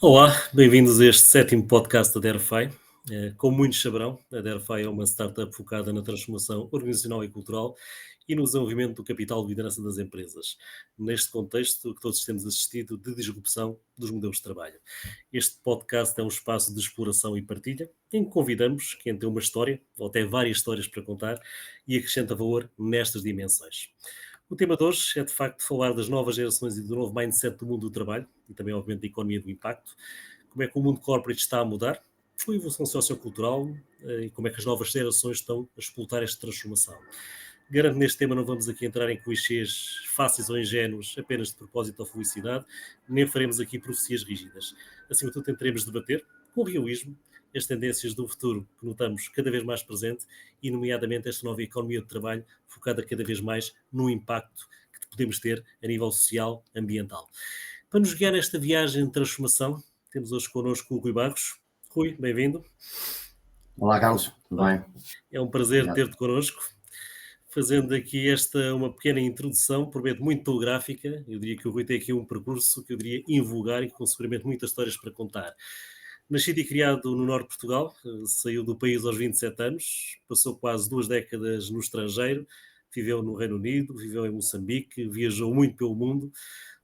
Olá, bem-vindos a este sétimo podcast da Derfy. Como muitos saberão, a Derfy é uma startup focada na transformação organizacional e cultural e no desenvolvimento do capital de liderança das empresas, neste contexto que todos temos assistido de disrupção dos modelos de trabalho. Este podcast é um espaço de exploração e partilha, em que convidamos quem tem uma história, ou até várias histórias para contar, e acrescenta valor nestas dimensões. O tema de hoje é, de facto, falar das novas gerações e do novo mindset do mundo do trabalho e também, obviamente, da economia do impacto. Como é que o mundo corporate está a mudar, a evolução sociocultural e como é que as novas gerações estão a explotar esta transformação. Garanto que neste tema não vamos aqui entrar em clichês fáceis ou ingênuos apenas de propósito ou felicidade, nem faremos aqui profecias rígidas. Acima de tudo, tentaremos debater, com realismo, as tendências do futuro que notamos cada vez mais presente e, nomeadamente, esta nova economia de trabalho focada cada vez mais no impacto que podemos ter a nível social, ambiental. Para nos guiar nesta viagem de transformação, temos hoje connosco o Rui Barros. Rui, bem-vindo. Olá, Carlos, tudo Olá, bem? é um prazer Obrigado. ter-te connosco. Fazendo aqui uma pequena introdução, prometo muito telegráfica. Eu diria que o Rui tem aqui um percurso que eu diria invulgar e com seguramente muitas histórias para contar. Nascido e criado no norte de Portugal, saiu do país aos 27 anos, passou quase 2 décadas no estrangeiro, viveu no Reino Unido, viveu em Moçambique, viajou muito pelo mundo,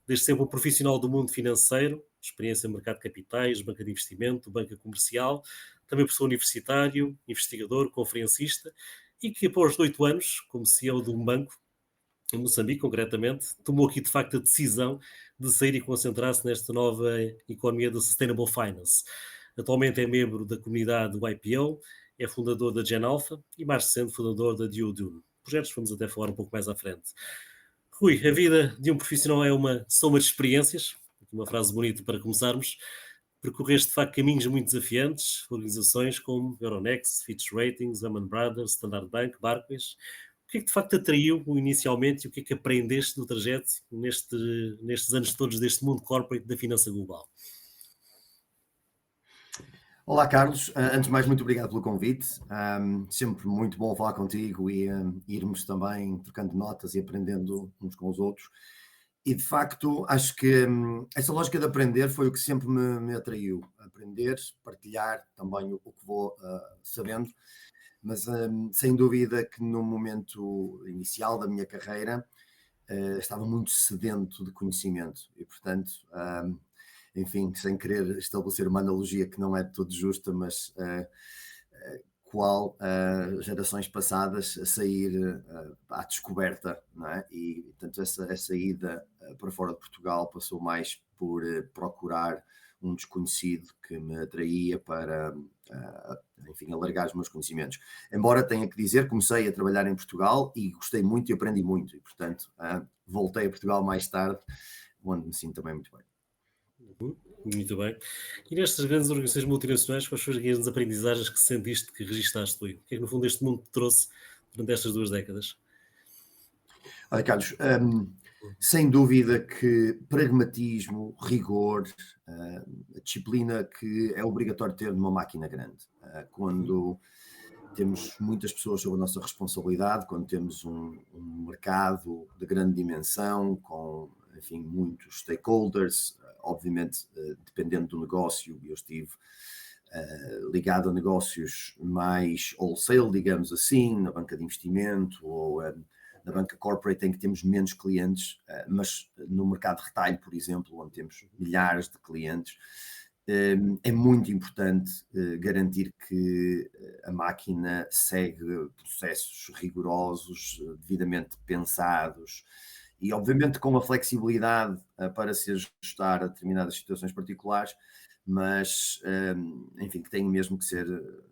desde sempre um profissional do mundo financeiro, experiência no mercado de capitais, banca de investimento, banca comercial, também professor universitário, investigador, conferencista, e que após 8 anos, como CEO de um banco, em Moçambique concretamente, tomou aqui de facto a decisão de sair e concentrar-se nesta nova economia da Sustainable Finance. Atualmente é membro da comunidade do IPO, é fundador da Gen Alpha e mais recente fundador da Duodune. Projetos que vamos até falar um pouco mais à frente. Rui, a vida de um profissional é uma soma de experiências, uma frase bonita para começarmos. Percorreste de facto caminhos muito desafiantes, organizações como Euronext, Fitch Ratings, Lehman Brothers, Standard Bank, Barclays. O que é que de facto te atraiu inicialmente e o que é que aprendeste no trajeto nestes anos todos deste mundo corporate da finança global? Olá, Carlos. Antes de mais, muito obrigado pelo convite. Sempre muito bom falar contigo e irmos também trocando notas e aprendendo uns com os outros. E de facto, acho que essa lógica de aprender foi o que sempre me atraiu. Aprender, partilhar também o que vou sabendo, mas sem dúvida que no momento inicial da minha carreira estava muito sedento de conhecimento e, portanto, enfim, sem querer estabelecer uma analogia que não é de todo justa, mas qual gerações passadas a sair à descoberta, não é? E, portanto, essa ida para fora de Portugal passou mais por procurar um desconhecido que me atraía para, enfim, alargar os meus conhecimentos. Embora tenha que dizer, comecei a trabalhar em Portugal e gostei muito e aprendi muito, e, portanto, voltei a Portugal mais tarde, onde me sinto também muito bem. Uhum, muito bem. E nestas grandes organizações multinacionais, quais foram as grandes aprendizagens que sentiste que registaste, Rui? O que é que no fundo este mundo te trouxe durante estas 2 décadas? Olha, Carlos, sem dúvida que pragmatismo, rigor, a disciplina que é obrigatório ter numa máquina grande. Uhum, Quando temos muitas pessoas sob a nossa responsabilidade, quando temos um mercado de grande dimensão, com, enfim, muitos stakeholders, obviamente, dependendo do negócio, eu estive ligado a negócios mais wholesale, digamos assim, na banca de investimento ou na banca corporate em que temos menos clientes, mas no mercado retalho, por exemplo, onde temos milhares de clientes, é muito importante garantir que a máquina segue processos rigorosos, devidamente pensados e, obviamente, com a flexibilidade para se ajustar a determinadas situações particulares, mas, enfim, que têm mesmo que ser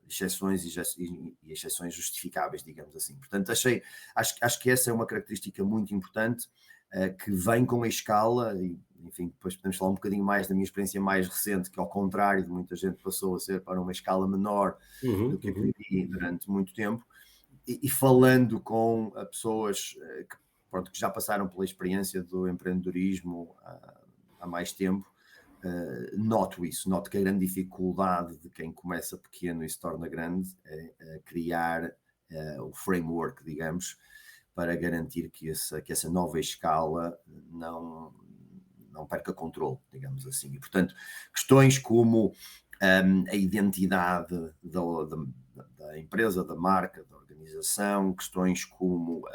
exceções e exceções justificáveis, digamos assim. Portanto, acho que essa é uma característica muito importante que vem com a escala, e enfim, depois podemos falar um bocadinho mais da minha experiência mais recente, que ao contrário de muita gente passou a ser para uma escala menor do uhum, que a que uhum. vivi durante muito tempo, e falando com pessoas que, pronto, que já passaram pela experiência do empreendedorismo há mais tempo, noto que a grande dificuldade de quem começa pequeno e se torna grande é criar o framework, digamos, para garantir que essa nova escala não perca controle, digamos assim. E, portanto, questões como a identidade da empresa, da marca, da organização, questões como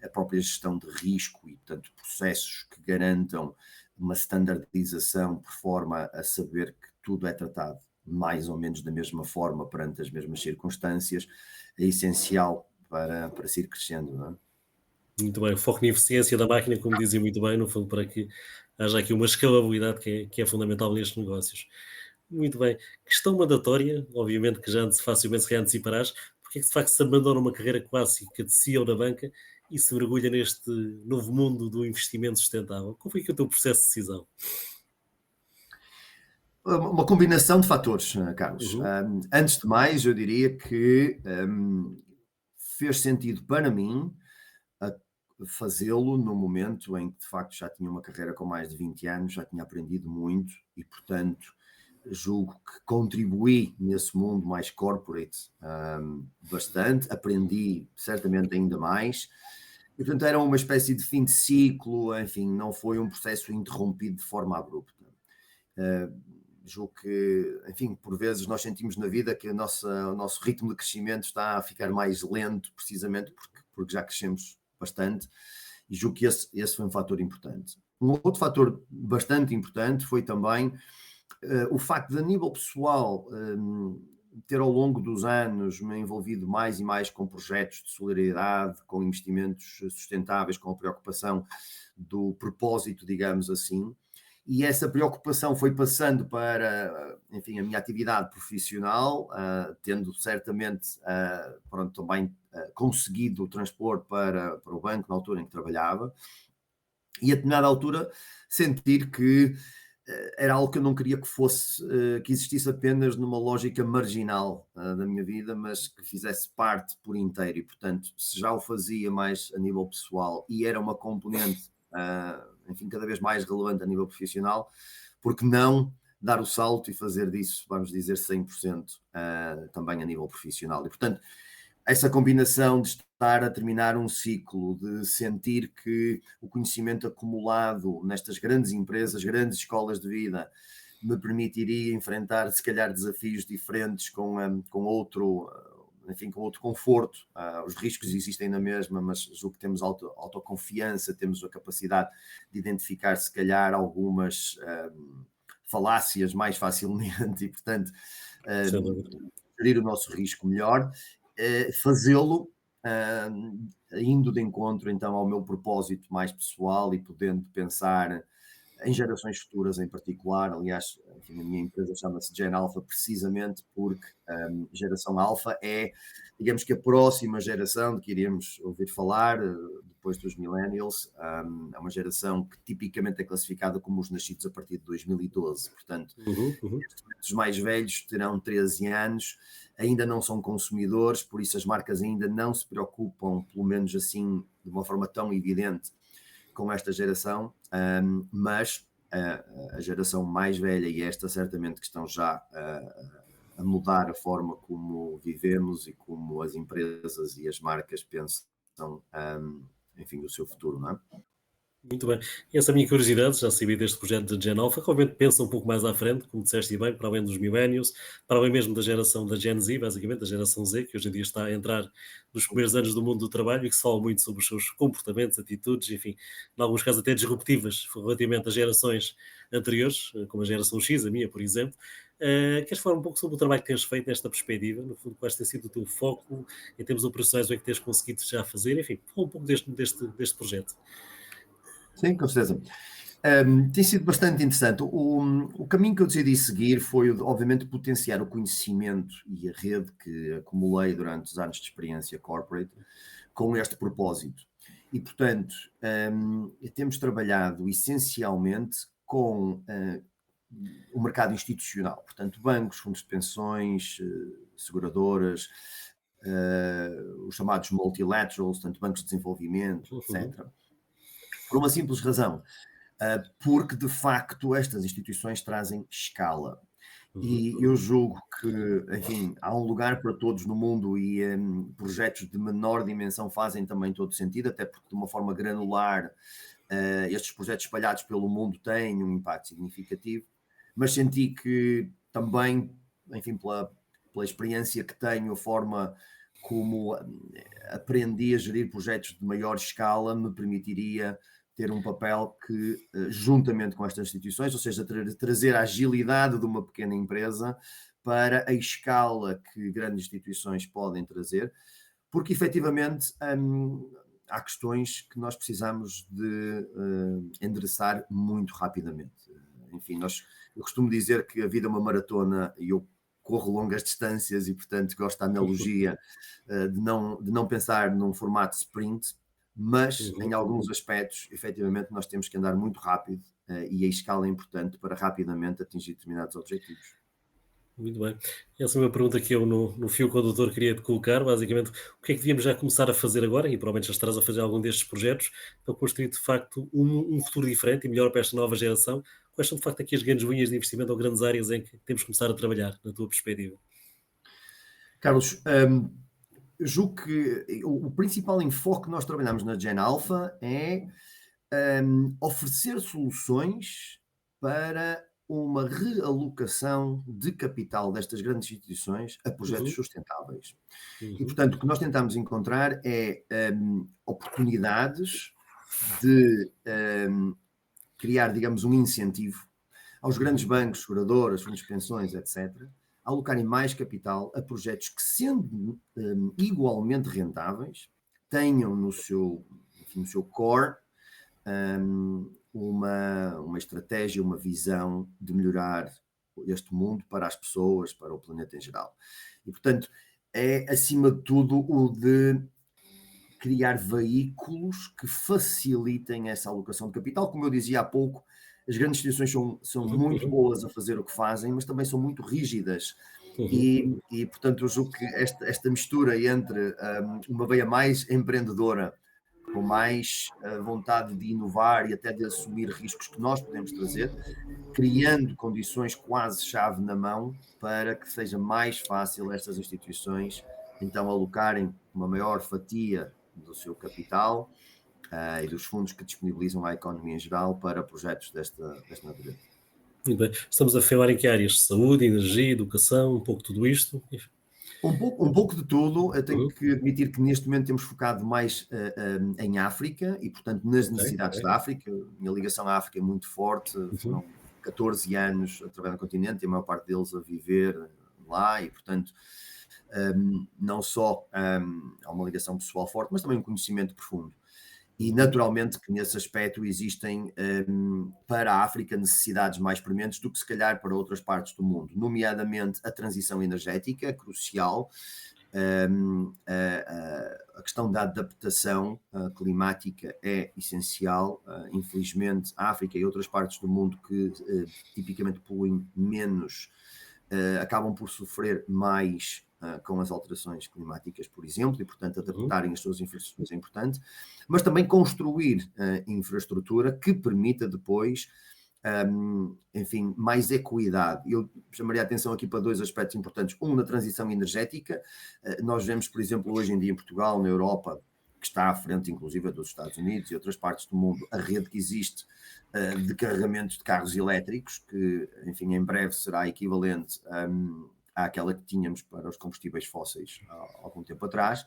a própria gestão de risco e, portanto, processos que garantam uma standardização por forma a saber que tudo é tratado mais ou menos da mesma forma perante as mesmas circunstâncias, é essencial para se ir crescendo, não é? Muito bem, o foco na eficiência da máquina, como dizia muito bem, no fundo, para que haja aqui uma escalabilidade que é fundamental nestes negócios. Muito bem. Questão mandatória, obviamente que já facilmente se anteciparás, porque é que de facto se abandona uma carreira clássica de CEO da banca e se mergulha neste novo mundo do investimento sustentável? Qual foi aqui o teu processo de decisão? Uma combinação de fatores, Carlos. Uhum, Antes de mais, eu diria que fez sentido para mim a fazê-lo no momento em que de facto já tinha uma carreira com mais de 20 anos, já tinha aprendido muito e, portanto, julgo que contribuí nesse mundo mais corporate bastante, aprendi certamente ainda mais. E, portanto, era uma espécie de fim de ciclo, enfim, não foi um processo interrompido de forma abrupta. Uh, Julgo que, enfim, por vezes nós sentimos na vida que o nosso ritmo de crescimento está a ficar mais lento, precisamente porque já crescemos bastante, e julgo que esse foi um fator importante. Um outro fator bastante importante foi também o facto de, a nível pessoal, ter ao longo dos anos me envolvido mais e mais com projetos de solidariedade, com investimentos sustentáveis, com a preocupação do propósito, digamos assim, e essa preocupação foi passando para, enfim, a minha atividade profissional, tendo certamente, pronto, também conseguido transpor para o banco na altura em que trabalhava, e a determinada altura sentir que era algo que eu não queria que fosse, que existisse apenas numa lógica marginal da minha vida, mas que fizesse parte por inteiro. E, portanto, se já o fazia mais a nível pessoal e era uma componente, enfim, cada vez mais relevante a nível profissional, porque não dar o salto e fazer disso, vamos dizer, 100% também a nível profissional. E, portanto, essa combinação de estar a terminar um ciclo, de sentir que o conhecimento acumulado nestas grandes empresas, grandes escolas de vida, me permitiria enfrentar, se calhar, desafios diferentes com outro, enfim, com outro conforto. Os riscos existem na mesma, mas julgo que temos autoconfiança, temos a capacidade de identificar, se calhar, algumas falácias mais facilmente e, portanto, sem dúvida. gerir o nosso risco melhor, fazê-lo indo de encontro então ao meu propósito mais pessoal e podendo pensar em gerações futuras em particular. Aliás, enfim, a minha empresa chama-se Gen Alpha precisamente porque geração Alpha é, digamos que a próxima geração de que iremos ouvir falar depois dos millennials. É uma geração que tipicamente é classificada como os nascidos a partir de 2012, portanto, Uhum, uhum. os mais velhos terão 13 anos, ainda não são consumidores, por isso as marcas ainda não se preocupam, pelo menos assim, de uma forma tão evidente, com esta geração, mas a geração mais velha e esta certamente que estão já a mudar a forma como vivemos e como as empresas e as marcas pensam, enfim, o seu futuro, não é? Muito bem. Essa é a minha curiosidade, já sabia deste projeto de Gen Alpha, que obviamente pensa um pouco mais à frente, como disseste bem, para além dos millennials, para além mesmo da geração da Gen Z, basicamente, da geração Z, que hoje em dia está a entrar nos primeiros anos do mundo do trabalho e que se fala muito sobre os seus comportamentos, atitudes, enfim, em alguns casos até disruptivas relativamente às gerações anteriores, como a geração X, a minha, por exemplo. Queres falar um pouco sobre o trabalho que tens feito nesta perspectiva? No fundo, quais tem sido o teu foco em termos operacionais, o que é que tens conseguido já fazer? Enfim, fala um pouco deste projeto. Sim, com certeza. Tem sido bastante interessante. O caminho que eu decidi seguir foi, obviamente, potenciar o conhecimento e a rede que acumulei durante os anos de experiência corporate com este propósito. E, portanto, temos trabalhado essencialmente com o mercado institucional, portanto, bancos, fundos de pensões, seguradoras, os chamados multilaterals, portanto, bancos de desenvolvimento, Uhum. etc. Por uma simples razão, porque de facto estas instituições trazem escala. Uhum, E eu uhum, julgo que, enfim, há um lugar para todos no mundo e projetos de menor dimensão fazem também todo sentido, até porque de uma forma granular estes projetos espalhados pelo mundo têm um impacto significativo, mas senti que também, enfim, pela experiência que tenho, a forma como aprendi a gerir projetos de maior escala, me permitiria ter um papel que, juntamente com estas instituições, ou seja, trazer a agilidade de uma pequena empresa para a escala que grandes instituições podem trazer, porque efetivamente há questões que nós precisamos de endereçar muito rapidamente. Enfim, eu costumo dizer que a vida é uma maratona e eu corro longas distâncias e, portanto, gosto da analogia de não pensar num formato sprint, mas em alguns aspectos, efetivamente, nós temos que andar muito rápido e a escala é importante para rapidamente atingir determinados objetivos. Muito bem. Essa é uma pergunta que eu, no fio condutor, queria te colocar. Basicamente, o que é que devíamos já começar a fazer agora, e provavelmente já estarás a fazer algum destes projetos, para construir de facto um futuro diferente e melhor para esta nova geração? Quais são de facto aqui as grandes linhas de investimento ou grandes áreas em que temos que começar a trabalhar, na tua perspectiva? Carlos, julgo que o principal enfoque que nós trabalhamos na Gen Alpha é oferecer soluções para uma realocação de capital destas grandes instituições a projetos Uhum, sustentáveis. E, uhum, portanto, o que nós tentamos encontrar é oportunidades de criar, digamos, um incentivo aos grandes uhum, bancos, seguradoras, fundos de pensões, etc., a alocarem mais capital a projetos que, sendo igualmente rentáveis, tenham no seu, enfim, no seu core uma estratégia, uma visão de melhorar este mundo para as pessoas, para o planeta em geral. E, portanto, é, acima de tudo, o de criar veículos que facilitem essa alocação de capital. Como eu dizia há pouco, as grandes instituições são uhum, muito uhum, boas a fazer o que fazem, mas também são muito rígidas. uhum. E portanto, eu julgo que esta mistura entre uma veia mais empreendedora, com mais vontade de inovar e até de assumir riscos que nós podemos trazer, criando condições quase chave na mão para que seja mais fácil estas instituições então alocarem uma maior fatia do seu capital e dos fundos que disponibilizam à economia em geral para projetos desta natureza. Muito bem. Estamos a falar em que áreas? Saúde, energia, educação, um pouco tudo isto? Um pouco de tudo, eu tenho Uhum, que admitir que neste momento temos focado mais em África e, portanto, nas ok, necessidades ok. da África. A minha ligação à África é muito forte, Uhum, foram 14 anos a trabalhar no continente e a maior parte deles a viver lá e, portanto, não só há uma ligação pessoal forte, mas também um conhecimento profundo. E uhum, naturalmente que nesse aspecto existem para a África necessidades mais prementes do que se calhar para outras partes do mundo, nomeadamente a transição energética, crucial, a questão da adaptação climática é essencial. Infelizmente, a África e outras partes do mundo que tipicamente poluem menos acabam por sofrer mais com as alterações climáticas, por exemplo, e, portanto, uhum. adaptarem as suas infraestruturas é importante, mas também construir infraestrutura que permita depois, enfim, mais equidade. Eu chamaria a atenção aqui para dois aspectos importantes. Um, na transição energética. Nós vemos, por exemplo, hoje em dia em Portugal, na Europa, que está à frente, inclusive, dos Estados Unidos e outras partes do mundo, a rede que existe de carregamento de carros elétricos, que, enfim, em breve será equivalente àquela que tínhamos para os combustíveis fósseis há algum tempo atrás.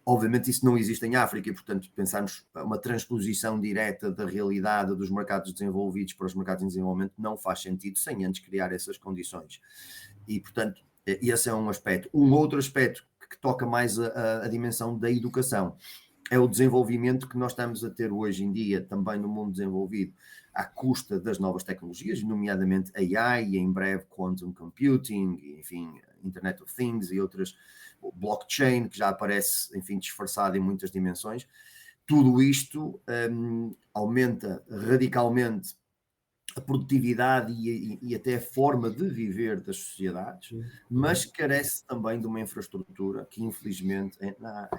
Obviamente isso não existe em África e, portanto, pensarmos uma transposição direta da realidade dos mercados desenvolvidos para os mercados em desenvolvimento não faz sentido sem antes criar essas condições. E, portanto, esse é um aspecto. Um outro aspecto que toca mais a dimensão da educação é o desenvolvimento que nós estamos a ter hoje em dia também no mundo desenvolvido à custa das novas tecnologias, nomeadamente AI e em breve Quantum Computing, enfim, Internet of Things e outras, blockchain, que já aparece, enfim, disfarçado em muitas dimensões. Tudo isto aumenta radicalmente a produtividade e até a forma de viver das sociedades, Uhum, mas uhum, carece também de uma infraestrutura que, infelizmente,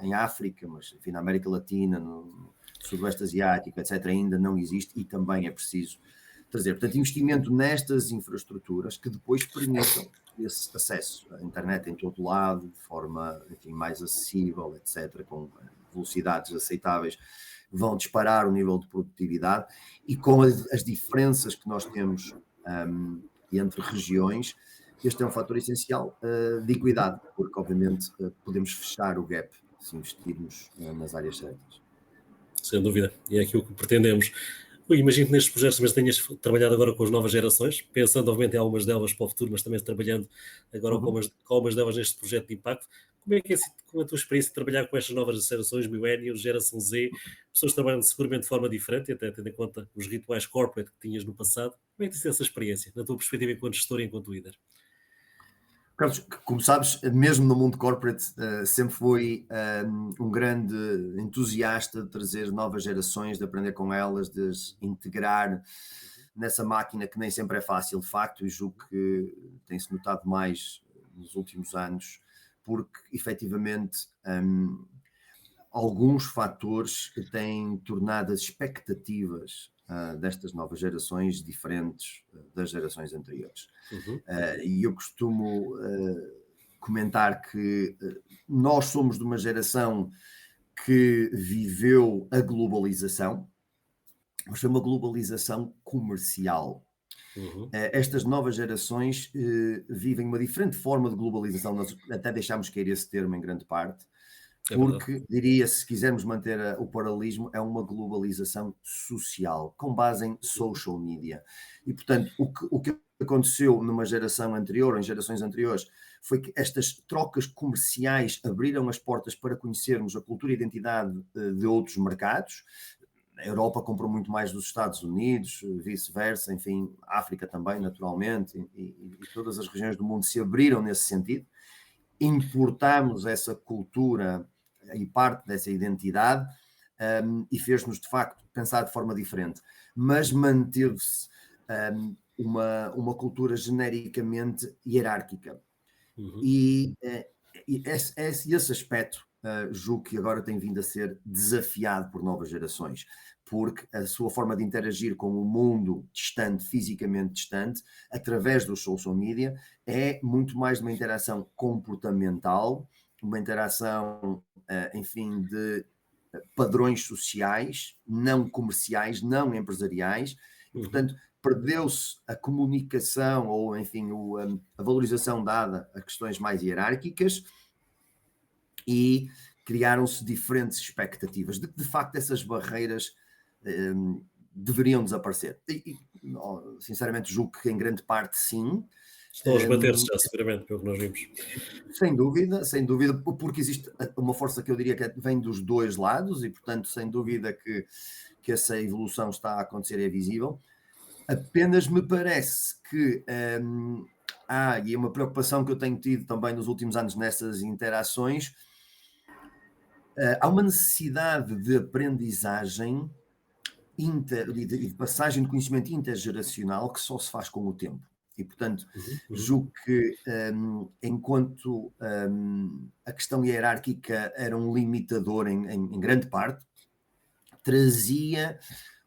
em África, mas enfim, na América Latina, no Sudoeste Asiático, etc., ainda não existe e também é preciso trazer. Portanto, investimento nestas infraestruturas que depois permitam esse acesso à internet em todo lado, de forma, enfim, mais acessível, etc., com velocidades aceitáveis vão disparar o nível de produtividade e com as diferenças que nós temos entre regiões, este é um fator essencial de equidade, porque obviamente podemos fechar o gap se investirmos nas áreas certas. Sem dúvida, e é aquilo que pretendemos. Eu imagino que nestes projetos também tenhas trabalhado agora com as novas gerações, pensando obviamente em algumas delas para o futuro, mas também trabalhando agora Uhum. com algumas delas neste projeto de impacto. Como é que é com a tua experiência de trabalhar com estas novas gerações, millennials, geração Z, pessoas que trabalham seguramente de forma diferente, até tendo em conta os rituais corporate que tinhas no passado? Como é que tem sido essa experiência, na tua perspectiva enquanto gestor e enquanto líder? Carlos, como sabes, mesmo no mundo corporate, sempre fui um grande entusiasta de trazer novas gerações, de aprender com elas, de as integrar nessa máquina que nem sempre é fácil, de facto, e julgo que tem-se notado mais nos últimos anos, porque efetivamente alguns fatores que têm tornado as expectativas destas novas gerações diferentes das gerações anteriores. Uhum. E eu costumo comentar que nós somos de uma geração que viveu a globalização, mas foi uma globalização comercial. Uhum. Estas novas gerações vivem uma diferente forma de globalização, nós até deixámos cair esse termo em grande parte, É verdade. porque, diria, se quisermos manter o paralelismo, é uma globalização social, com base em social media. E, portanto, o que aconteceu numa geração anterior, em gerações anteriores, foi que estas trocas comerciais abriram as portas para conhecermos a cultura e identidade de outros mercados. A Europa comprou muito mais dos Estados Unidos, vice-versa, enfim, a África também, naturalmente, e todas as regiões do mundo se abriram nesse sentido. Importámos essa cultura e parte dessa identidade e fez-nos, de facto, pensar de forma diferente. Mas manteve-se uma cultura genericamente hierárquica. Uhum. E esse aspecto, julgo que agora tem vindo a ser desafiado por novas gerações, porque a sua forma de interagir com o mundo distante, fisicamente distante, através dos social media, é muito mais uma interação comportamental, uma interação, enfim, de padrões sociais, não comerciais, não empresariais, e, Uhum. portanto, perdeu-se a comunicação ou, enfim, a valorização dada a questões mais hierárquicas e criaram-se diferentes expectativas. De facto, essas barreiras deveriam desaparecer. Sinceramente, julgo que em grande parte sim. Estão a esbater-se Um, já, seguramente, pelo que nós vimos. sem dúvida, porque existe uma força que eu diria que vem dos dois lados e, portanto, sem dúvida que essa evolução está a acontecer e é visível. Apenas me parece que e é uma preocupação que eu tenho tido também nos últimos anos nessas interações, há uma necessidade de aprendizagem e de passagem de conhecimento intergeracional que só se faz com o tempo. E, portanto, Uhum. Uhum. julgo que enquanto a questão hierárquica era um limitador em grande parte, trazia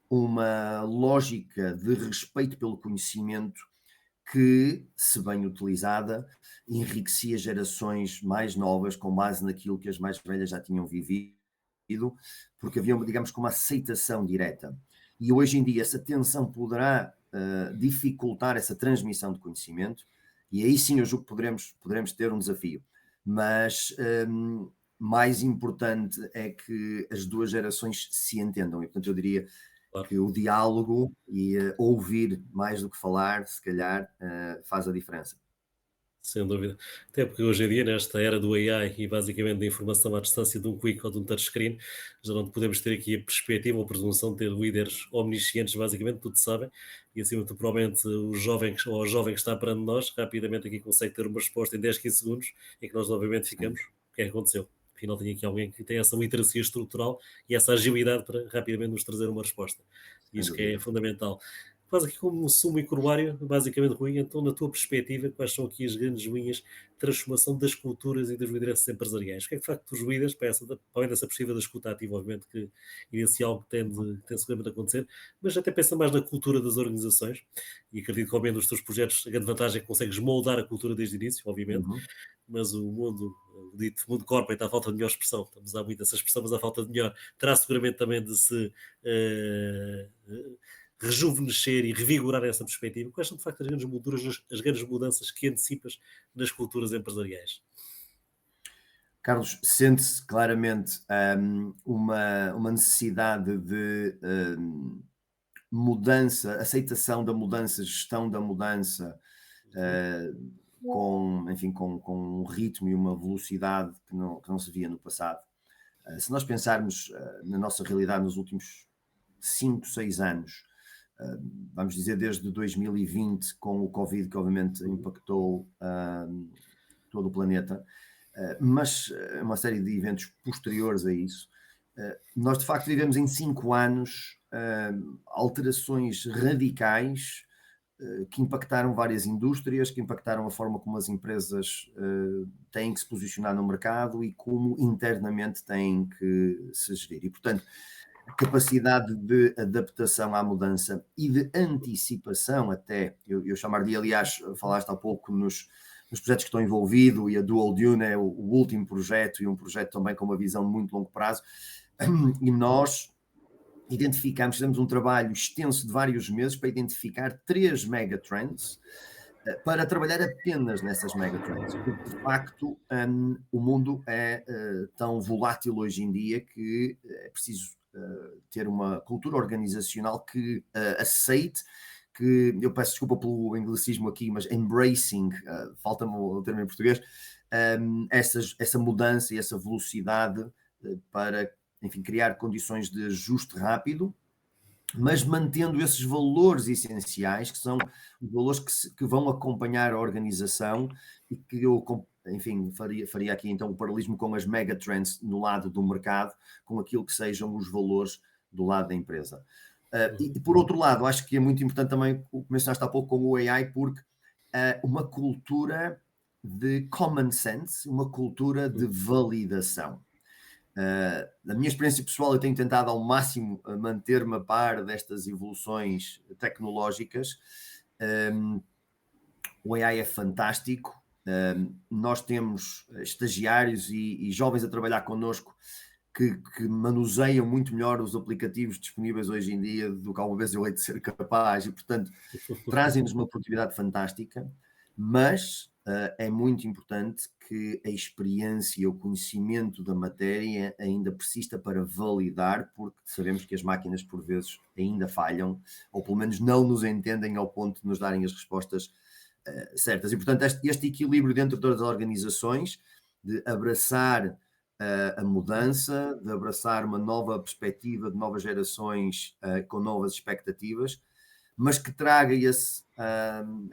uma lógica de respeito pelo conhecimento que, se bem utilizada, enriquecia gerações mais novas com base naquilo que as mais velhas já tinham vivido, porque havia, digamos, uma aceitação direta. E hoje em dia essa tensão poderá dificultar essa transmissão de conhecimento, e aí sim eu julgo que poderemos ter um desafio. Mas mais importante é que as duas gerações se entendam, e portanto eu diria Claro. que o diálogo e ouvir mais do que falar, se calhar, faz a diferença. Sem dúvida. Até porque hoje em dia, nesta era do AI e basicamente da informação à distância de um clique ou de um touchscreen, já não podemos ter aqui a perspectiva ou a presunção de ter líderes omniscientes, basicamente, tudo sabem, e acima de tudo, provavelmente o jovem ou a jovem que está perante nós, rapidamente aqui consegue ter uma resposta em 10, 15 segundos, em que nós obviamente Sim, ficamos, o que é que aconteceu? Afinal, tem aqui alguém que tem essa literacia estrutural e essa agilidade para rapidamente nos trazer uma resposta. E sem isto que é dúvida. fundamental. quase aqui como um sumo e coroário, basicamente, Rui. Então, na tua perspectiva, quais são aqui as grandes linhas de transformação das culturas e das lideranças empresariais? O que é que, de facto, os líderes, para além dessa perspectiva da escuta ativa, obviamente, que inicial que tem seguramente a acontecer, mas até pensa mais na cultura das organizações, e acredito que, obviamente, dos teus projetos, a grande vantagem é que consegues moldar a cultura desde o início, obviamente, Uhum. mas o dito mundo corporate, à falta de melhor expressão, estamos a usar muito essa expressão, mas à falta de melhor, terá seguramente também de se rejuvenescer e revigorar essa perspectiva. Quais são, de facto, as grandes molduras, as grandes mudanças que antecipas nas culturas empresariais? Carlos, sente-se claramente uma necessidade de mudança, aceitação da mudança, gestão da mudança, Uhum. eh, enfim, com um ritmo e uma velocidade que não se via no passado. Se nós pensarmos na nossa realidade nos últimos 5, 6 anos, eh, vamos dizer desde 2020, com o Covid, que obviamente Uhum. impactou todo o planeta, mas uma série de eventos posteriores a isso, nós de facto vivemos em 5 anos alterações radicais que impactaram várias indústrias, que impactaram a forma como as empresas têm que se posicionar no mercado e como internamente têm que se gerir. E, portanto, a capacidade de adaptação à mudança e de antecipação até, eu chamaria, aliás, falaste há pouco nos projetos que estão envolvidos, e a Dual Dune é o último projeto, e um projeto também com uma visão de muito longo prazo, e nós identificamos, fizemos um trabalho extenso de vários meses para identificar 3 megatrends, para trabalhar apenas nessas megatrends, porque de facto o mundo é tão volátil hoje em dia que é preciso ter uma cultura organizacional que aceite, que eu peço desculpa pelo anglicismo aqui, mas embracing, falta-me o termo em português, essa mudança e essa velocidade para, enfim, criar condições de ajuste rápido, mas mantendo esses valores essenciais, que são os valores que vão acompanhar a organização, e que eu, enfim, faria aqui então o paralelismo com as megatrends no lado do mercado, com aquilo que sejam os valores do lado da empresa. E Uhum. por outro lado, acho que é muito importante também o que mencionaste há pouco com o AI, porque uma cultura de common sense, uma cultura de Uhum. validação. Na minha experiência pessoal, eu tenho tentado ao máximo manter-me a par destas evoluções tecnológicas. Um, o AI é fantástico. Nós temos estagiários e jovens a trabalhar connosco que manuseiam muito melhor os aplicativos disponíveis hoje em dia do que alguma vez eu hei de ser capaz, e portanto trazem-nos uma produtividade fantástica, mas é muito importante que a experiência e o conhecimento da matéria ainda persista para validar, porque sabemos que as máquinas por vezes ainda falham, ou pelo menos não nos entendem ao ponto de nos darem as respostas certas. E portanto este equilíbrio dentro das organizações, de abraçar a mudança, de abraçar uma nova perspectiva de novas gerações com novas expectativas, mas que traga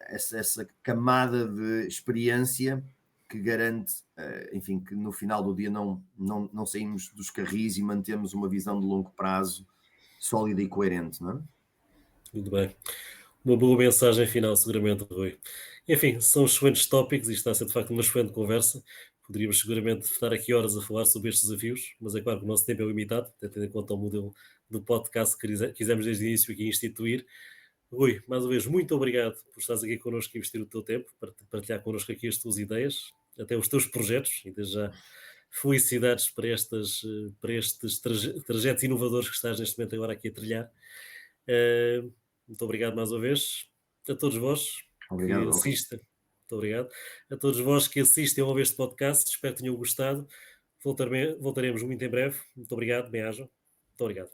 essa camada de experiência que garante, enfim, que no final do dia não saímos dos carris e mantemos uma visão de longo prazo sólida e coerente, não é? Muito bem. Uma boa mensagem final, seguramente, Rui. Enfim, são excelentes tópicos e está a ser de facto uma excelente conversa. Poderíamos seguramente estar aqui horas a falar sobre estes desafios, mas é claro que o nosso tempo é limitado, tendo em conta o modelo do podcast que quisemos desde o início aqui instituir. Rui, mais uma vez, muito obrigado por estares aqui connosco e investir o teu tempo para partilhar connosco aqui as tuas ideias, até os teus projetos, e desde já felicidades para estes trajetos inovadores que estás neste momento agora aqui a trilhar. Eh, Muito obrigado mais uma vez a todos vós que Obrigado, ok. assistem. Muito obrigado. A todos vós que assistem a ouvir este podcast. Espero que tenham gostado. Voltaremos muito em breve. Muito obrigado. Bem-ajam. Muito obrigado.